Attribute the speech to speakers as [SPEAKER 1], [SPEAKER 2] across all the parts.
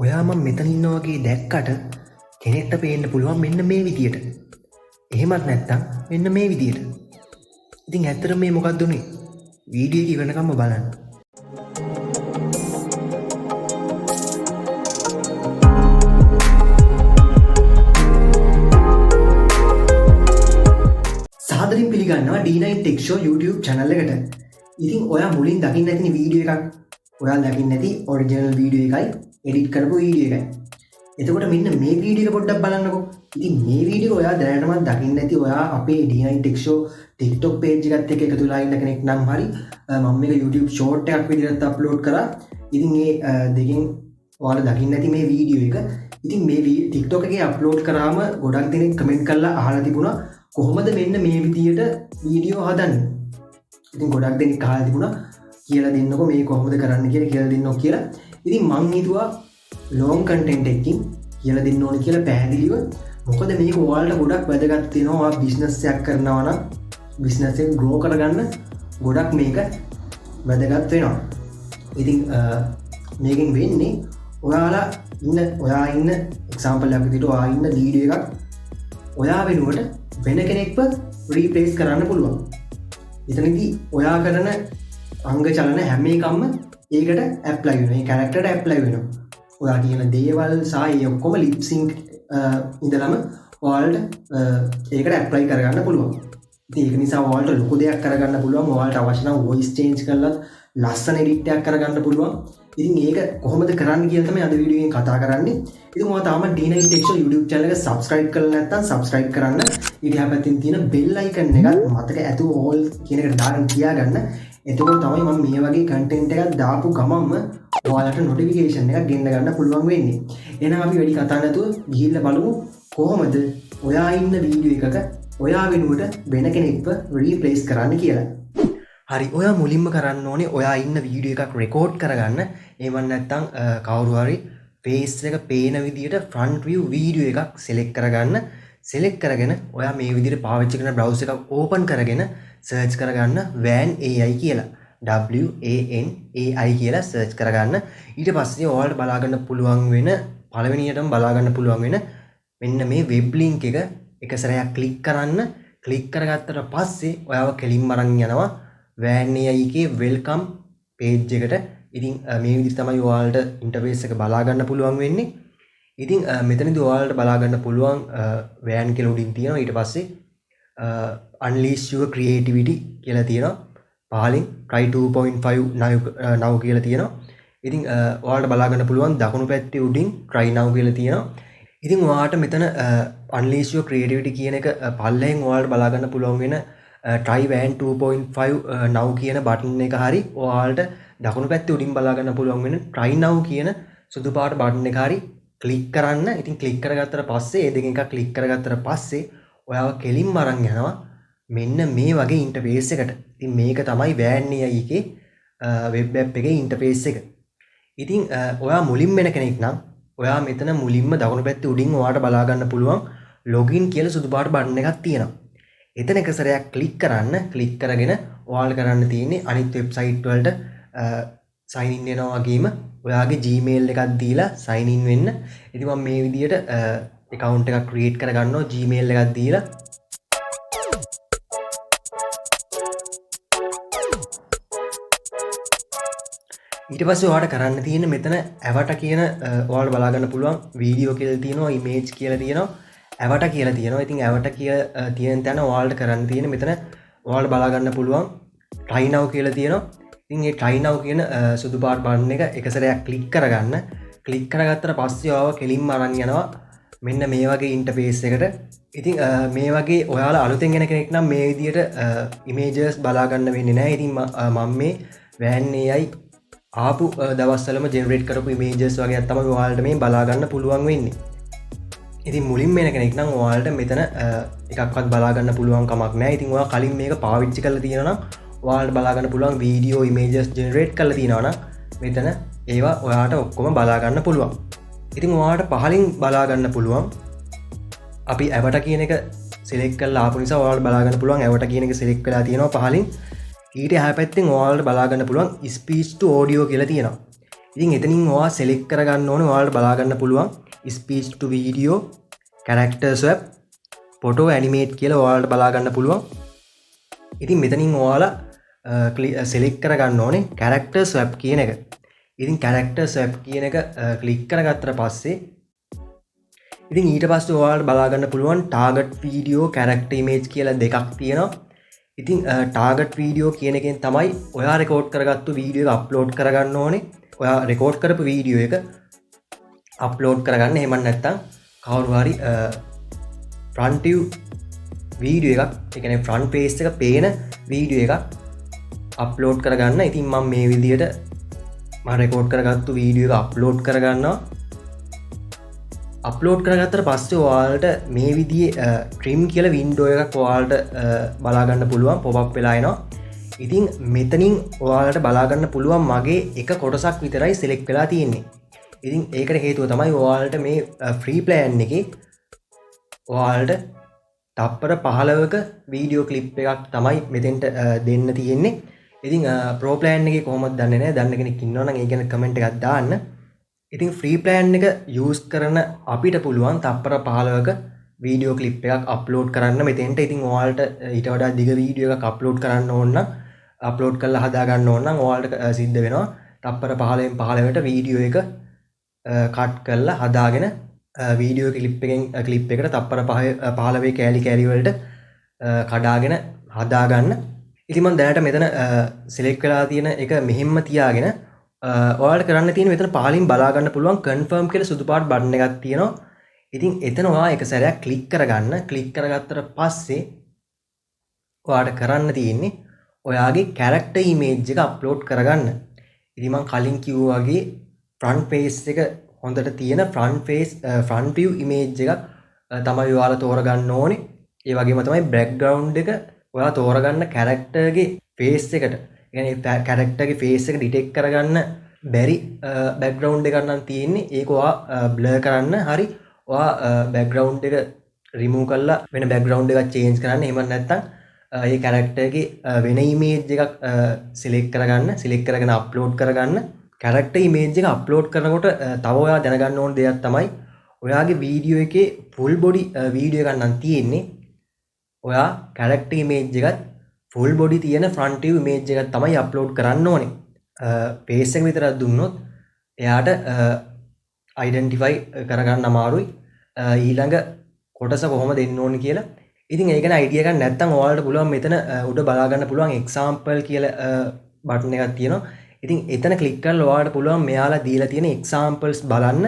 [SPEAKER 1] ඔයා මම මෙතන ඉන්නා වගේ දැක්කට කෙනෙක්ට පේන්න පුළුවන් මෙන්න මේ විදියට. එහෙමත් නැත්නම් මෙන්න මේ විදියට. ඉතින් ඇත්තට මේ මොකක්ද උනේ? වීඩියෝ එක ඉවරනකම්ම බලන්න. සාදරයෙන් පිළිගන්නවා D9 Tech Show YouTube channel එකට. ඉතින් ඔයා මුලින් දකින්න නැතිනේ වීඩියෝ එකක්. ඔයා දකින්න නැති ඔරිජිනල් වීඩියෝ එකයි එඩිට් කරපු වීඩියෝ එකයි. එතකොට මෙන්න මේ වීඩියෝ එක පොඩ්ඩක් බලන්නකෝ. ඉතින් මේ වීඩියෝ ඔයා දැනටමත් දකින්න නැති ඔයා අපේ D9 Tech Show TikTok page එකත් එක්ක එකතු වෙලා ඉන්න කෙනෙක් නම් හරි මම මේක YouTube short එකක් විදිහට අප්ලෝඩ් කරා. ඉතින් මේ දෙකෙන් ඔයාලා දකින්න නැති මේ වීඩියෝ එක ඉතින් මේ TikTok එකේ අප්ලෝඩ් කරාම ගොඩක් දෙනෙක් කමෙන්ට් කරලා අහලා තිබුණා කොහොමද මෙන්න මේ විදිහට වීඩියෝ හදන්නේ. ඉතින් ගොඩක් දෙනෙක් අහලා තිබුණා කියලා දෙන්නකෝ මේ කොහොමද කරන්න කියලා දෙන්නෝ කියලා. ඉතින් මං හිතුවා long content එකකින් කියලා දෙන්න ඕනේ කියලා පැහැදිලිව. මොකද මේක ඔයාලට ගොඩක් වැදගත් වෙනවා. ඔයා business එකක් කරනවා නම් business එක grow කරගන්න ගොඩක් මේක වැදගත් වෙනවා. ඉතින් මේකෙන් වෙන්නේ ඔයා ඉන්න example එකක් විදිහට ඔයා ඉන්න වීඩියෝ එකක් ඔයා වෙනුවට වෙන කෙනෙක්ව replace කරන්න පුළුවන්. එතනදී ඔයා කරන අංග චලන හැම එකක්ම ඒකට ඇප්ලයි වෙනවා. ඒ කැරක්ටරට ඇප්ලයි වෙනවා. ඔයා කියන දේවල් සහ ඒ ඔක්කොම lip sync ඉඳලම ඔයාලට ඒකට ඇප්ලයි කරගන්න පුළුවන්. ඉතින් ඒක නිසා ඔයාලට ලොකු දෙයක් කරගන්න පුළුවන්. ඔයාලට අවශ්‍ය නම් voice change කරලා ලස්සන edit එකක් කරගන්න පුළුවන්. ඉතින් ඒක කොහොමද කරන්න කියලා තමයි අද වීඩියෝ එකෙන් කතා කරන්නේ. ඉතින් ඔයා තාම D9 Tech Show YouTube channel එක subscribe කරලා නැත්නම් subscribe කරන්න. ඊට හැපැතින් තියෙන bell icon එකත් මතක ඇතුව all කියන එකට දාගෙන තියාගන්න. එතකොට තමයි මම මේ වගේ content එකක් දාපු ගමන්ම ඔයාලට notification එකක් ගෙන්න ගන්න පුළුවන් වෙන්නේ. එහෙනම් අපි වැඩි කතා නැතුව ගිහිල්ලා බලමු කොහොමද ඔයා ඉන්න වීඩියෝ එකක ඔයා වෙනුවට වෙන කෙනෙක්ව replace කරන්න කියලා. හරි, ඔයා මුලින්ම කරන්න ඕනේ ඔයා ඉන්න වීඩියෝ එකක් record කරගන්න. එහෙම නැත්නම් කවුරු හරි face එක පේන විදියට front view වීඩියෝ එකක් select කරගන්න. select කරගෙන ඔයා මේ විදිහට පාවිච්චි කරන browser එකක් open කරගෙන search කරගන්න WAN AI කියලා. WAN AI කියලා search කරගන්න. ඊට පස්සේ ඔයාලට බලා ගන්න පුළුවන් වෙන පළවෙනියටම බලා ගන්න පුළුවන් වෙන මෙන්න මේ web link එක සැරයක් click කරන්න. click කරගත්තට පස්සේ ඔයාව කෙලින්ම අරන් යනවා WAN AI එකේ welcome page එකට. ඉතින් මේ විදිහට තමයි ඔයාලට interface එක බලා ගන්න පුළුවන් වෙන්නේ. ඉතින් මෙතනදී ඔයාලට බලා ගන්න පුළුවන් WAN කියලා උඩින් තියෙනවා. ඊට පස්සේ unleash your creativity කියලා තියෙනවා. පහලින් try 2.5 now කියලා තියෙනවා. ඉතින් ඔයාලට බලා ගන්න පුළුවන් දකුණු පැත්තේ උඩින් try now කියලා තියෙනවා. ඉතින් ඔයාලට මෙතන unleash your creativity කියන එක පල්ලෙන් ඔයාලට බලා ගන්න පුළුවන් වෙන try WAN 2.5 now කියන බටන් එක හරි ඔයාලට දකුණු පැත්තේ උඩින් බලා ගන්න පුළුවන් වෙන try now කියන සුදු පාට බටන් එක හරි ක්ලික් කරන්න. ඉතින් ක්ලික් කරගත්තට පස්සේ ඒ දෙකෙන් එකක් ක්ලික් කරගත්තට පස්සේ ඔයාව කෙලින්ම අරන් යනවා මෙන්න මේ වගේ ඉන්ටර්ෆේස් එකට. ඉතින් මේක තමයි WAN AI එකේ වෙබ් ඇප් එකේ ඉන්ටර්ෆේස් එක. ඉතින් ඔයා මුලින්ම වෙන කෙනෙක් නම් ඔයා මෙතන මුලින්ම දකුණු පැත්තේ උඩින් ඔයාට බලා ගන්න පුළුවන් login කියලා සුදු පාට බටන් එකක් තියෙනවා. එතන එක සැරයක් ක්ලික් කරන්න. ක්ලික් කරගෙන ඔයාලා කරන්න තියෙන්නේ අනිත් වෙබ්සයිට් වලට sign in වෙනවා වගේම ඔයාගේ Gmail එකක් දීලා sign in වෙන්න. ඉතින් මම මේ විදිහට account එකක් create කරගන්නවා Gmail එකක් දීලා. ඊට පස්සේ ඔයාලට කරන්න තියෙන්නේ මෙතන avatar කියන ඔයාලට බලා ගන්න පුළුවන් video කියලා තියෙනවා, image කියලා තියෙනවා, avatar කියලා තියෙනවා. ඉතින් avatar කියලා තියෙන තැන ඔයාලට කරන්න තියෙන්නේ මෙතන ඔයාලට බලා ගන්න පුළුවන් try now කියලා තියෙනවා. ඉතින් මේ try now කියන සුදු පාට බටන් එක සැරයක් ක්ලික් කරගන්න. ක්ලික් කරගත්තට පස්සේ ඔයාව කෙලින්ම අරන් යනවා මෙන්න මේ වගේ ඉන්ටර්ෆේස් එකට. ඉතින් මේ වගේ ඔයාලා අලුතෙන් එන කෙනෙක් නම් මේ විදිහට images බලා ගන්න වෙන්නේ නැහැ. ඉතින් මම මේ WAN AI ආපු දවස්වලම generate කරපු images වගේ තමයි ඔයාලට මේ බලා ගන්න පුළුවන් වෙන්නේ. ඉතින් මුලින්ම එන කෙනෙක් නම් ඔයාලට මෙතන එකක්වත් බලා ගන්න පුළුවන් කමක් නැහැ. ඉතින් ඔයා කලින් මේක පාවිච්චි කරලා තියෙනවා නම් ඔයාලට බලා ගන්න පුළුවන් video images generate කරලා තියෙනවා නම් මෙතන ඒවා ඔයාට ඔක්කොම බලා ගන්න පුළුවන්. ඉතින් ඔයාට පහලින් බලා ගන්න පුළුවන් අපි avatar කියන එක select කරලා ආපු නිසා ඔයාලට බලා ගන්න පුළුවන් avatar කියන එක select කරලා තියෙනවා පහලින්. ඊට එහා පැත්තෙන් ඔයාලට බලා ගන්න පුළුවන් speech to audio කියලා තියෙනවා. ඉතින් එතනින් ඔයා select කරගන්න ඕනේ ඔයාලට බලා ගන්න පුළුවන් speech to video, character swap, photo animate කියලා ඔයාලට බලා ගන්න පුළුවන්. ඉතින් මෙතනින් ඔයාලා select කරගන්න ඕනේ character swap කියන එක. ඉතින් character swap කියන එක click කරගත්තට පස්සේ ඉතින් ඊට පස්සේ ඔයාලට බලා ගන්න පුළුවන් target video, character image කියලා දෙකක් තියෙනවා. ඉතින් target video කියන එකෙන් තමයි ඔයා record කරගත්තු වීඩියෝ එක upload කරගන්න ඕනේ. ඔයා record කරපු වීඩියෝ එක upload කරගන්න. එහෙම නැත්නම් කවුරු හරි front view වීඩියෝ එකක්, ඒ කියන්නේ front face එක පේන වීඩියෝ එකක් upload කරගන්න. ඉතින් මම මේ විදියට මම record කරගත්තු වීඩියෝ එක upload කරගන්නවා. අප්ලෝඩ් කරගත්තට පස්සේ ඔයාලට මේ විදිහේ trim කියලා window එකක් ඔයාලට බලාගන්න පුළුවන් pop up වෙලා එනවා. ඉතින් මෙතනින් ඔයාලට බලාගන්න පුළුවන් මගේ එක කොටසක් විතරයි select වෙලා තියෙන්නේ. ඉතින් ඒකට හේතුව තමයි ඔයාලට මේ free plan එකේ ඔයාලට තප්පර 15ක වීඩියෝ ක්ලිප් එකක් තමයි මෙතෙන්ට දෙන්න තියෙන්නේ. ඉතින් pro plan එකේ කොහොමද දන්නේ නැහැ. දන්න කෙනෙක් ඉන්නවා නම් ඒ ගැන comment එකක් දාන්න. ඉතින් ෆ්‍රී ප්ලෑන් එක යූස් කරන අපිට පුළුවන් තප්පර 15ක වීඩියෝ ක්ලිප් එකක් අප්ලෝඩ් කරන්න මෙතෙන්ට. ඉතින් ඔයාලට ඊට වඩා දිග වීඩියෝ එකක් අප්ලෝඩ් කරන්න ඕන නම් අප්ලෝඩ් කරලා හදා ගන්න ඕන නම් ඔයාලට සිද්ධ වෙනවා තප්පර 15න් 15කට වීඩියෝ එක කට් කරලා හදාගෙන වීඩියෝ ක්ලිප් එකට තප්පර 15 කෑලි කෑලි වලට කඩාගෙන හදා ගන්න. ඉතින් මම දැනට මෙතන සිලෙක්ට් වෙලා තියෙන එක මෙහෙම්ම තියාගෙන ඔයාලට කරන්න තියෙන මෙතන පහලින් බලා ගන්න පුළුවන් confirm කියලා සුදු පාට බටන් එකක් තියෙනවා. ඉතින් එතන ඔයා එක සැරයක් ක්ලික් කරගන්න. ක්ලික් කරගත්තට පස්සේ ඔයාලට කරන්න තියෙන්නේ ඔයාගේ character image එක upload කරගන්න. ඉතින් මම කලින් කිව්වා වගේ front face එක හොඳට තියෙන front view image එකක් තමයි ඔයාලා තෝරගන්න ඕනේ. ඒ වගේම තමයි background එක ඔයා තෝරගන්න character ගේ face එකට, කැරක්ටර් ගේ ෆේස් එක ඩිටෙක්ට් කරගන්න බැරි බෑග්ග්‍රවුන්ඩ් එකක් නම් තියෙන්නේ. ඒක ඔයා බ්ලර් කරන්න හරි ඔයා බෑග්ග්‍රවුන්ඩ් එක රිමූව් කරලා වෙන බෑග්ග්‍රවුන්ඩ් එකක් චේන්ජ් කරන්න. එහෙම නැත්නම් ඒ කැරක්ටර් ගේ වෙන ඉමේජ් එකක් සිලෙක්ට් කරගන්න. සිලෙක්ට් කරගෙන අප්ලෝඩ් කරගන්න. කැරක්ටර් ඉමේජ් එක අප්ලෝඩ් කරනකොට තව ඔයා දැනගන්න ඕන දෙයක් තමයි ඔයාගේ වීඩියෝ එකේ ෆුල් බොඩි වීඩියෝ එකක් නම් තියෙන්නේ. ඔයා කැරක්ටර් ඉමේජ් එකත් ෆුල් බොඩි තියෙන ෆ්‍රන්ට් view image එකක් තමයි අප්ලෝඩ් කරන්න ඕනේ. face එක විතරක් දුන්නොත් එයාට identify කරගන්න අමාරුයි ඊළඟ කොටස කොහොම දෙන්න ඕනේ කියලා. ඉතින් ඒක ගැන idea එකක් නැත්නම් ඔයාලට පුළුවන් මෙතන උඩ බලා ගන්න පුළුවන් example කියලා බටන් එකක් තියෙනවා. ඉතින් එතන ක්ලික් කරලා ඔයාලට පුළුවන් මෙයාලා දීලා තියෙන examples බලන්න.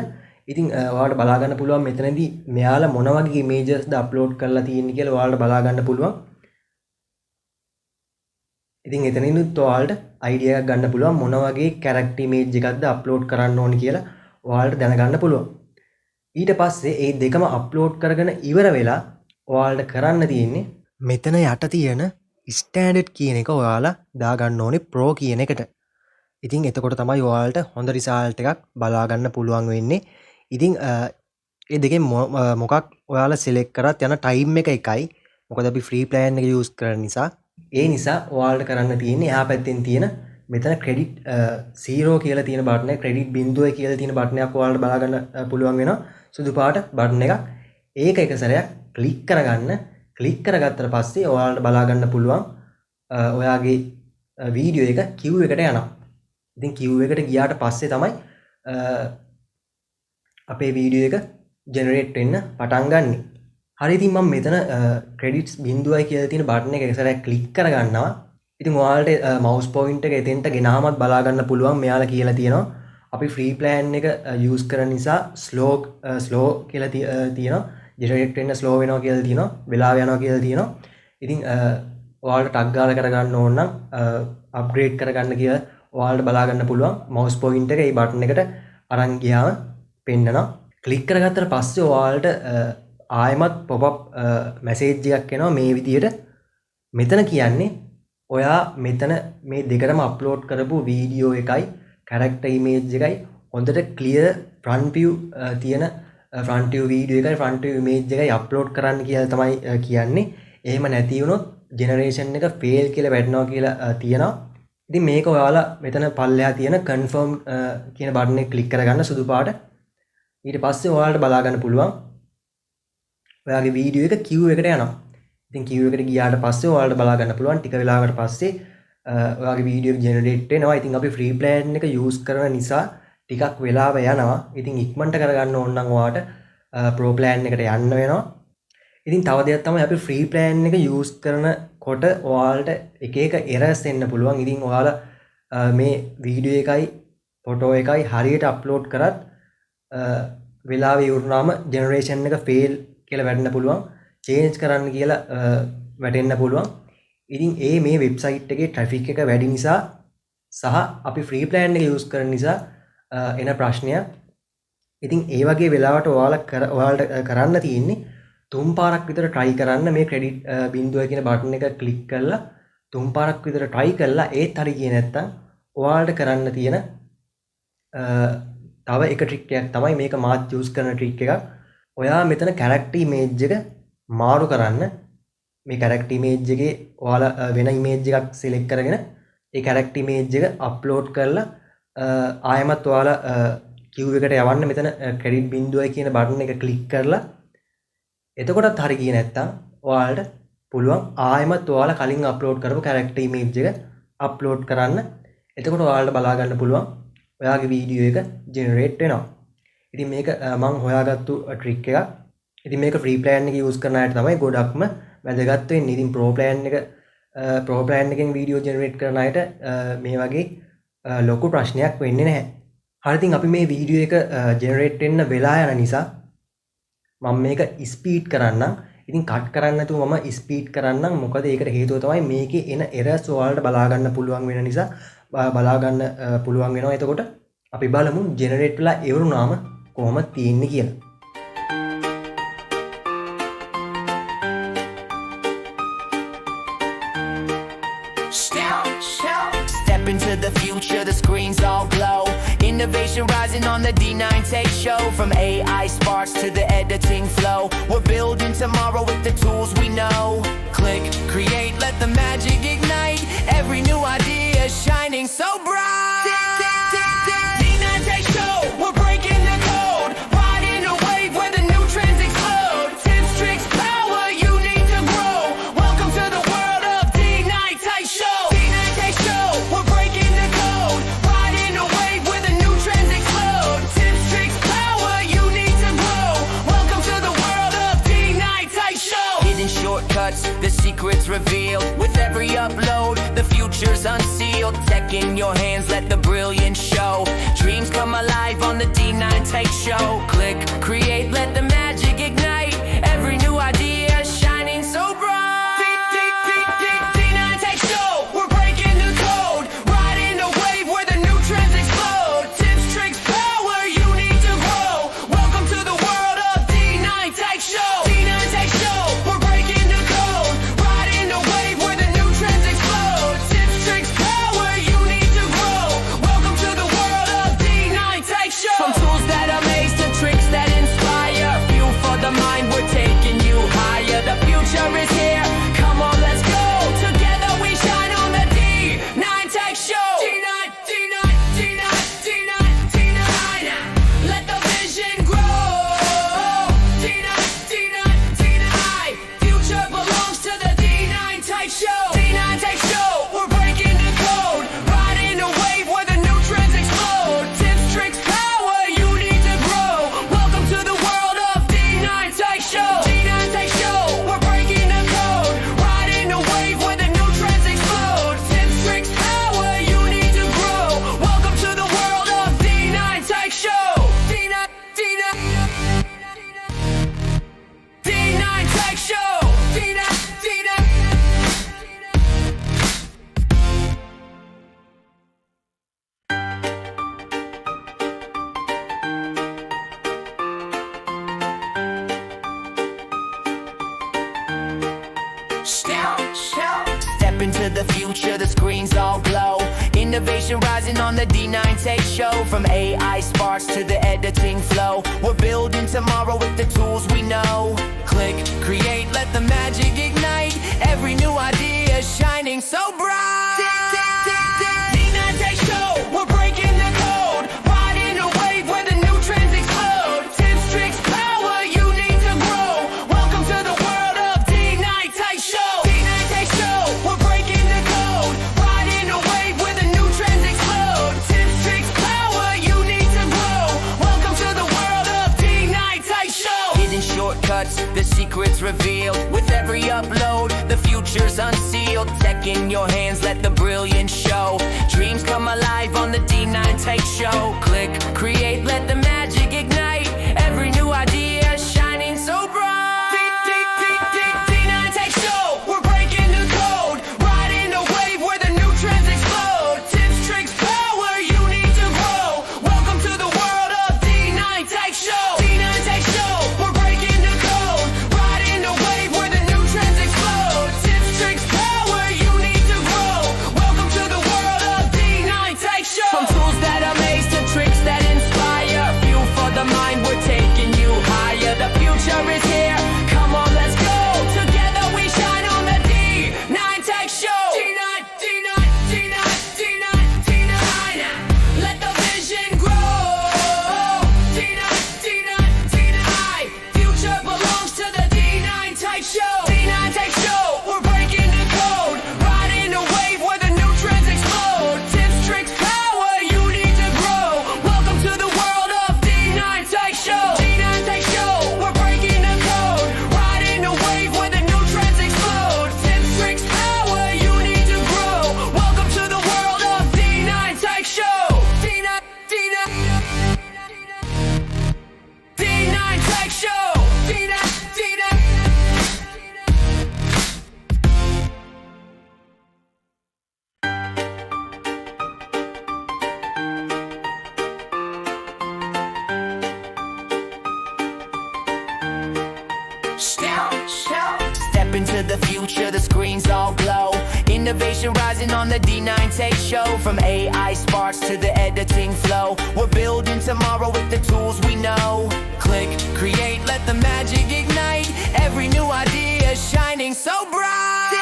[SPEAKER 1] ඉතින් ඔයාලට බලා ගන්න පුළුවන් මෙතනදී මෙයාලා මොන වගේ images ද අප්ලෝඩ් කරලා තියෙන්නේ කියලා ඔයාලට බලා ගන්න පුළුවන්. ඉතින් එතනිනුත් ඔයාලට අයිඩියා එකක් ගන්න පුළුවන් මොන වගේ කැරක්ටර් ඉමේජ් එකක්ද අප්ලෝඩ් කරන්න ඕනේ කියලා ඔයාලට දැනගන්න පුළුවන්. ඊට පස්සේ මේ දෙකම අප්ලෝඩ් කරගෙන ඉවර වෙලා ඔයාලට කරන්න තියෙන්නේ මෙතන යට තියෙන ස්ටෑන්ඩඩ් කියන එක ඔයාලා දාගන්න ඕනේ pro කියන එකට. ඉතින් එතකොට තමයි ඔයාලට හොඳ රිසල්ට් එකක් බලා ගන්න පුළුවන් වෙන්නේ. ඉතින් මේ දෙකෙන් මොකක් ඔයාලා සිලෙක්ට් කරත් යන ටයිම් එක එකයි. මොකද අපි ෆ්‍රී ප්ලෑන් එක යූස් කරන නිසා. ඒ නිසා ඔයාලට කරන්න තියෙන්නේ එහා පැත්තෙන් තියෙන මෙතන ක්‍රෙඩිට් 0 කියලා තියෙන බටන් එක, ක්‍රෙඩිට් බිඳුව කියලා තියෙන බටන් එකක් ඔයාලට බලා ගන්න පුළුවන් වෙනවා. සුදු පාට බටන් එකක්. ඒක එක සැරයක් ක්ලික් කරගන්න. ක්ලික් කරගත්තට පස්සේ ඔයාලට බලා ගන්න පුළුවන් ඔයාගේ වීඩියෝ එක queue එකට යනවා. ඉතින් queue එකට ගියාට පස්සේ තමයි අපේ වීඩියෝ එක ජෙනරේට් වෙන්න පටන් ගන්නෙ. හරි ඉතින් මම මෙතන ක්‍රෙඩිට්ස් බිඳුවයි කියලා තියෙන බටන් එක සැරයක් ක්ලික් කරගන්නවා. ඉතින් ඔයාලට මවුස් පොයින්ටර් එක එතෙන්ට ගෙනාමත් බලා ගන්න පුළුවන්. මෙයාලා කියලා තියෙනවා අපි ෆ්‍රී ප්ලෑන් එක යූස් කරන නිසා ස්ලෝ කියලා තියෙනවා. ජෙනරේට් වෙන්න ස්ලෝ වෙනවා කියලා තියෙනවා. වෙලාව යනවා කියලා තියෙනවා. ඉතින් ඔයාලට ටග් ගාලා කරගන්න ඕන නම් අප්ග්‍රේඩ් කරගන්න කියලා ඔයාලට බලා ගන්න පුළුවන්. මවුස් පොයින්ටර් එක මේ බටන් එකට අරන් ගියාම පෙන්නනවා. ක්ලික් කරගත්තට පස්සේ ඔයාලට ආයමත් පොප් මැසේජ් එකක් එනවා මේ විදියට. මෙතන කියන්නේ ඔයා මෙතන මේ දෙකටම අප්ලෝඩ් කරපු වීඩියෝ එකයි කැරක්ටර් ඉමේජ් එකයි හොඳට ක්ලියර් ෆ්‍රන්ට් view තියෙන ෆ්‍රන්ට් view වීඩියෝ එකයි ෆ්‍රන්ට් view ඉමේජ් එකයි අප්ලෝඩ් කරන්න කියලා තමයි කියන්නේ. එහෙම නැති වුණොත් ජෙනරේෂන් එක ෆේල් කියලා වැටෙනවා කියලා තියෙනවා. ඉතින් මේක ඔයාලා මෙතන පල්ලෙහා තියෙන confirm කියන බටන් එක ක්ලික් කරගන්න සුදු පාට. ඊට පස්සේ ඔයාලට බලා ගන්න පුළුවන් ඔයාගේ වීඩියෝ එක queue එකට යනවා. ඉතින් queue එකට ගියාට පස්සේ ඔයාලට බලා ගන්න පුළුවන් ටික වෙලාවකට පස්සේ ඔයාගේ වීඩියෝ එක ජෙනරේට් වෙනවා. ඉතින් අපි ෆ්‍රී ප්ලෑන් එක යූස් කරන නිසා ටිකක් වෙලාව යනවා. ඉතින් ඉක්මනට කරගන්න ඕන නම් ඔයාට ප්‍රෝ ප්ලෑන් එකට යන්න වෙනවා. ඉතින් තව දෙයක් තමයි අපි ෆ්‍රී ප්ලෑන් එක යූස් කරනකොට ඔයාලට එක එක එරර්ස් එන්න පුළුවන්. ඉතින් ඔයාලා මේ වීඩියෝ එකයි ෆොටෝ එකයි හරියට අප්ලෝඩ් කරත් වෙලාව ඉවරනාම ජෙනරේෂන් එක ෆේල් කියලා වැටෙන්න පුළුවන්. චේන්ජ් කරන්න කියලා වැටෙන්න පුළුවන්. ඉතින් මේ වෙබ්සයිට් එකේ ට්‍රැෆික් එක වැඩි නිසා සහ අපි ෆ්‍රී ප්ලෑන් එක යූස් කරන නිසා එන ප්‍රශ්නයක්. ඉතින් ඒ වගේ වෙලාවට ඔයාලට කරන්න තියෙන්නේ 3 පාරක් විතර try කරන්න මේ credit බිඳුව කියන බටන් එක click කරලා 3 පාරක් විතර try කරලා ඒත් හරි ගියේ නැත්තම් ඔයාලට කරන්න තියෙන තව එක trick එකක් තමයි මේක මාත් use කරන trick එකක්. ඔයා මෙතන character image එක මාරු කරන්න මේ character image එකේ ඔයාලා වෙන image එකක් select කරගෙන ඒ character image එක upload කරලා ආයමත් ඔයාලා queue එකට යවන්න මෙතන credit බිඳුවයි කියන බටන් එක click කරලා එතකොටත් හරි ගියේ නැත්තම් ඔයාලට පුළුවන් ආයෙමත් ඔයාලා කලින් අප්ලෝඩ් කරපු character image එක අප්ලෝඩ් කරන්න. එතකොට ඔයාලට බලා ගන්න පුළුවන් ඔයාගේ වීඩියෝ එක ජෙනරේට් වෙනවා. ඉතින් මේක මම හොයාගත්තු ට්‍රික් එකක්. ඉතින් මේක ෆ්‍රී ප්ලෑන් එක යූස් කරන අයට තමයි ගොඩක්ම වැදගත් වෙන්නේ. ඉතින් ප්‍රෝ ප්ලෑන් එකෙන් වීඩියෝ ජෙනරේට් කරන අයට මේ වගේ ලොකු ප්‍රශ්නයක් වෙන්නේ නැහැ. හරි ඉතින් අපි මේ වීඩියෝ එක ජෙනරේට් වෙන්න වෙලා යන නිසා මම මේක ස්පීඩ් කරන්නම්. ඉතින් කට් කරන්න නැතුව මම ස්පීඩ් කරන්නම්. මොකද ඒකට හේතුව තමයි මේකේ එන එරර්ස් ඔයාලට බලා ගන්න පුළුවන් වෙන නිසා බලා ගන්න පුළුවන් වෙනවා. එතකොට අපි බලමු ජෙනරේට් වෙලා ඉවරුනාම කොහොමද තියෙන්නේ කියලා.
[SPEAKER 2] Step into the future, the screens all glow. Innovation rising on the D9 Tech Show. From AI sparks to the editing flow, we're building tomorrow with the tools we know. Click, create, let the magic ignite. Every new idea shining so bright. D9 Tech Show, we're breaking the code. Riding a wave where the new trends explode. Tips, tricks, power, you need to grow. Welcome to the world of D9 Tech Show. D9 Tech Show, we're breaking the code. Riding a wave where the new trends explode. Tips, tricks, power, you need to grow. Welcome to the world of D9 Tech Show. Hidden shortcuts, the secrets revealed. With every upload, the future's unsealed. Tech in your hands, let the brilliance show. Dreams come alive on the D9 Tech Show. Click, create, let the magic ignite. Every new idea shining so bright. D9 Tech Show, we're breaking the code. Riding a wave where the new trends explode. Tips, tricks, power, you need to grow. Welcome to the world of D9 Tech Show. D9 Tech Show, we're breaking the code. Riding a wave where the new trends explode. Tips, tricks, power, you need to grow. Welcome to the world of D9 Tech Show. From tools that amaze to tricks that inspire. Fuel for the mind, we're taking you higher. The future is here. Come on, let's go. Together we shine on the D9 Tech Show. D9, D9, D9, D9, D9. Let the vision grow. D9, D9, D9. Future belongs to the D9 Tech Show. D9 Tech Show, we're breaking the code. Riding a wave where the new trends explode. Tips, tricks, power, you need to grow. Welcome to the world of D9 Tech Show. D9 Tech Show, we're breaking the code. Riding a wave where the new trends explode. Tips, tricks, power, you need to grow. Welcome to the world of D9 Tech Show. D9, D9, D9 Tech Show. D9, D9. Step into the future, the screens all glow. Innovation rising on the D9 Tech Show. From AI sparks to the editing flow, we're building tomorrow with the tools we know. Click, create, let the magic ignite. Every new idea shining so bright. shortcuts, the secrets revealed. With every upload, the future's unsealed. Tech in your hands, let the brilliance show. Dreams come alive on the D9 Take Show. Click, create, let the magic ignite. Every new idea shining so bright. D9 Take Show, we're breaking the code. Riding the wave where the new trends explode. Tips, tricks, power, you need to grow. Welcome to the world of D9 Take Show. D9 Take Show, we're breaking the code. Riding the wave where the new trends explode. Tips, tricks, power, you need to grow. Welcome to the world of D9 Take Show. From tools that amaze to tricks that inspire. Fuel for the mind, we're taking you higher. The future is here. Come on, let's go. Together we shine on the D9 Take Show. D9, D9, D9, D9, D9. Let the vision grow. D9, D9, D9. Future belongs to the D9 Take Show. D9 Take Show, we're breaking the code. Riding the wave where the new trends explode. Tips, tricks, power, you need to grow. Welcome to the world of D9 Take Show. D9 Take Show, we're breaking the code. Riding the wave where the new trends explode. Tips, tricks, power, you need to grow. Welcome to the world of D9 Take Show. D9, D9, D9 Take Show. D9, D9. Step into the future, the screens all glow. Innovation rising on the D9 Take Show. From AI sparks to the editing flow. We're building tomorrow with the tools we know. Click, create, let the magic ignite. Every new idea shining so bright.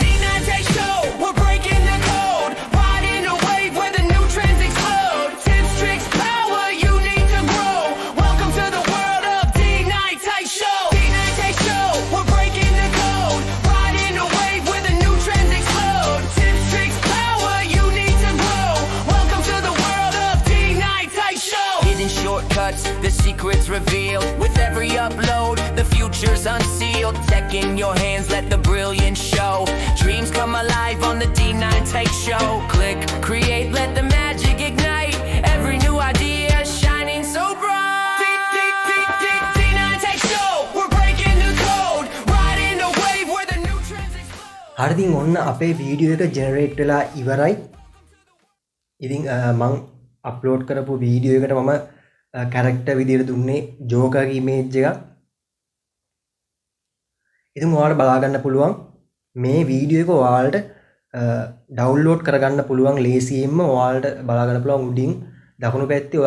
[SPEAKER 2] D9 Take Show, we're breaking the code. Riding the wave where the new trends explode. Tips, tricks, power, you need to grow. Welcome to the world of D9 Take Show. D9 Take Show, we're breaking the code. Riding the wave where the new trends explode. Tips, tricks, power, you need to grow. Welcome to the world of D9 Take Show. Hidden shortcuts, the secrets revealed. With every upload, the future's unsealed. Tech in your hands, let the brilliance show. Dreams come alive on the D9 Take Show. Click, create, let the magic ignite. Every new idea shining so bright. D9 Take Show, we're breaking the code. Riding the wave where the new trends explode.
[SPEAKER 1] හරිතින් ඔන්න අපේ video එක generate වෙලා ඉවරයි. ඉතින් මං upload කරපු video එකට මම කැරක්ටර් විදියට දුන්නේ ජෝකර් ඉමේජ් එකක්. ඉතින් ඔයාලට බලා ගන්න පුළුවන් මේ වීඩියෝ එක ඔයාලට ඩවුන්ලෝඩ් කරගන්න පුළුවන් ලේසියෙන්ම. ඔයාලට බලා ගන්න පුළුවන් උඩින් දකුණු පැත්තේ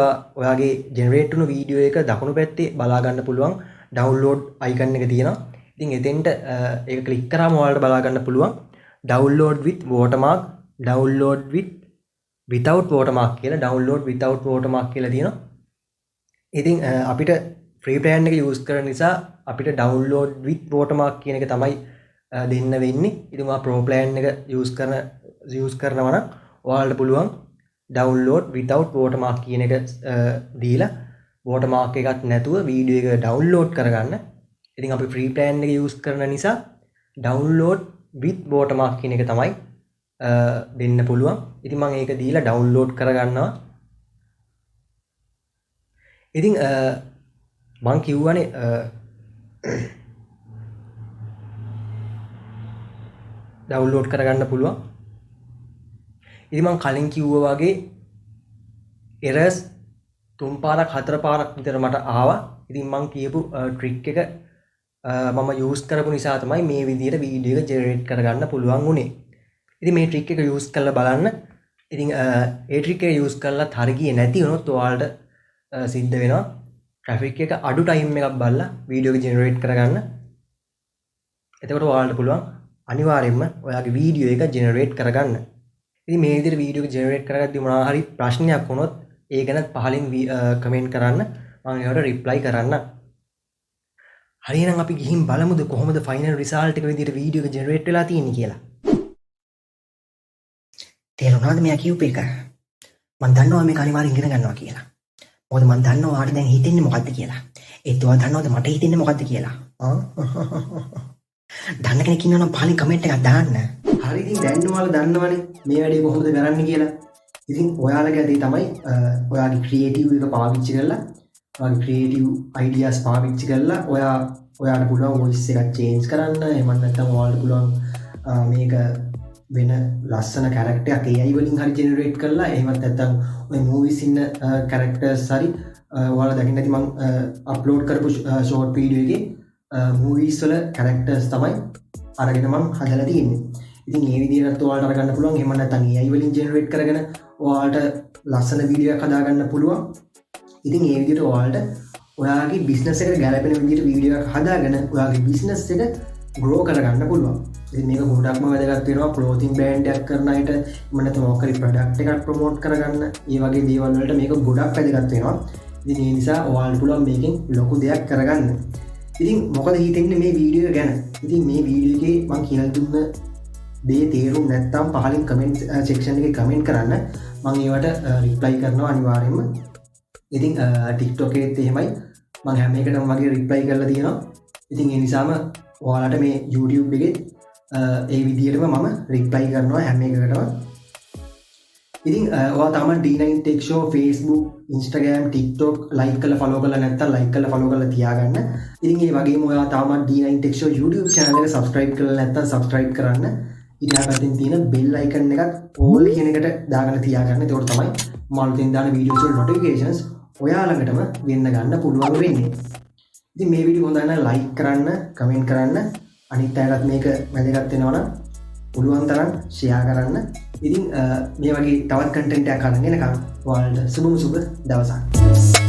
[SPEAKER 1] ඔයාගේ ජෙනරේට් වුණු වීඩියෝ එක දකුණු පැත්තේ බලා ගන්න පුළුවන් ඩවුන්ලෝඩ් අයිකන් එක තියෙනවා. ඉතින් එතෙන්ට ඒක ක්ලික් කරාම ඔයාලට බලා ගන්න පුළුවන් download with watermark, download with without watermark කියලා, download without watermark කියලා තියෙනවා. ඉතින් අපිට free plan එක use කරන නිසා අපිට download with watermark කියන එක තමයි දෙන්න වෙන්නේ. ඉතින් ඔයා pro plan එක use කරනවා නම් ඔයාලට පුළුවන් download without watermark කියන එක දීලා watermark එකක් නැතුව වීඩියෝ එක download කරගන්න. ඉතින් අපි free plan එක use කරන නිසා download with watermark කියන එක තමයි දෙන්න පුළුවන්. ඉතින් මම ඒක දීලා download කරගන්නවා. ඉතින් මං කිව්වනේ download කරගන්න පුළුවන්. ඉතින් මං කලින් කිව්වා වගේ errors 3 පාරක් 4 පාරක් විතර මට ආවා. ඉතින් මං කියපු trick එක මම use කරපු නිසා තමයි මේ විදිහට වීඩියෝ එක generate කරගන්න පුළුවන් උනේ. ඉතින් මේ trick එක use කරලා බලන්න. ඉතින් ඒ trick එක use කරලා හරි ගියේ නැති වුණොත් ඔයාලට සිද්ධ වෙනවා traffic එක අඩු time එකක් බලලා වීඩියෝ එක generate කරගන්න. එතකොට ඔයාලට පුළුවන් අනිවාර්යයෙන්ම ඔයාගේ වීඩියෝ එක generate කරගන්න. ඉතින් මේ විදිහට වීඩියෝ එක generate කරගද්දී මොනවා හරි ප්‍රශ්නයක් වුණොත් ඒ ගැන පහලින් comment කරන්න. මම ඒකට reply කරන්න. හරි එහෙනම් අපි ගිහින් බලමුද කොහොමද final result එක විදිහට වීඩියෝ එක generate වෙලා තියෙන්නේ කියලා. තේරුණාද මෙයා කියූප එක? මම දන්නවා මේක අනිවාර්යෙන් ඉගෙන ගන්නවා කියලා. මොකද මම දන්නවා ඔයාලට දැන් හිතෙන්නේ මොකද්ද කියලා. ඒතුවා දන්නවද මට හිතෙන්නේ මොකක්ද කියලා? දන්න කෙනෙක් ඉන්නවනම් පහලින් කමෙන්ට් එකක් දාන්න. හරි ඉතින් දැන් ඔයාලා දන්නවනේ මේ වැඩේ කොහොමද කරන්න කියලා. ඉතින් ඔයාලගේ අතේ තමයි ඔයාගේ ක්‍රියේටිව් එක පාවිච්චි කරලා ඔයාගේ ක්‍රියේටිව් අයිඩියාස් පාවිච්චි කරලා ඔයාට පුළුවන් වොයිස් එකක් චේන්ජ් කරන්න. එහෙම නැත්නම් ඔයාලට පුළුවන් මේක වෙන ලස්සන කැරක්ටරයක් AI වලින් හරි ජෙනරේට් කරලා එහෙමත් නැත්නම් ඔය මූවිස් ඉන්න කැරක්ටර්ස් හරි ඔයාලා දකින්න ඇති මම අප්ලෝඩ් කරපු ෂෝට් වීඩියෝ එකේ මූවිස් වල කැරක්ටර්ස් තමයි අරගෙන මම හදලා තියෙන්නේ. ඉතින් මේ විදිහට ඔයාලට අරගන්න පුළුවන්. එහෙම නැත්නම් AI වලින් ජෙනරේට් කරගෙන ඔයාලට ලස්සන වීඩියෝ එකක් හදාගන්න පුළුවන්. ඉතින් මේ විදිහට ඔයාලට ඔයාගේ බිස්නස් එකට ගැලපෙන විදිහට වීඩියෝ එකක් හදාගෙන ඔයාගේ බිස්නස් එක ග්‍රෝ කරගන්න පුළුවන්. ඉතින් මේක ගොඩක්ම වැදගත් වෙනවා ක්ලෝතින් බ්‍රෑන්ඩ් එකක් කරන අයට, එහෙම නැත්නම් මොකක් හරි ප්‍රොඩක්ට් එකක් ප්‍රොමෝට් කරගන්න. ඒ වගේ දේවල් වලට මේක ගොඩක් වැදගත් වෙනවා. ඉතින් ඒ නිසා ඔයාලට පුළුවන් මේකෙන් ලොකු දෙයක් කරගන්න. ඉතින් මොකද හිතෙන්නේ මේ වීඩියෝ ගැන? ඉතින් මේ වීඩියෝ එකේ මම කියලා දුන්න දේ තේරුම් නැත්නම් පහලින් කමෙන්ට් සෙක්ෂන් එකේ කමෙන්ට් කරන්න. මම ඒවට රිප්ලයි කරනවා අනිවාර්යයෙන්ම. ඉතින් TikTok එකේත් එහෙමයි. මම හැම එකටම වගේ රිප්ලයි කරලා තියෙනවා. ඉතින් ඒ නිසාම ඔයාලට මේ YouTube එකේ ඒ විදිහටම මම රිප්ලයි කරනවා හැම එකකටම. ඉතින් ඔයා තාම D9 Tech Show Facebook, Instagram, TikTok like කරලා follow කරලා නැත්නම් like කරලා follow කරලා තියාගන්න. ඉතින් ඒ වගේම ඔයා තාම D9 Tech Show YouTube channel එක subscribe කරලා නැත්නම් subscribe කරන්න. ඊට පැත්තෙන් තියෙන bell icon එකත් all කියන එකට දාගෙන තියාගන්න. ඒකට තමයි මම අලුතෙන් දාන videos වල notifications ඔයා ළඟටම වෙන්න ගන්න පුළුවන් වෙන්නේ. ඉතින් මේ වීඩියෝ හොඳ නම් like කරන්න, comment කරන්න. අනිත් අයටත් මේක වැදගත් වෙනවා නම් පුළුවන් තරම් share කරන්න. ඉතින් මේ වගේ තවත් content එකක් අරගෙන එනකම් ඔයාලට සුබ දවසක්.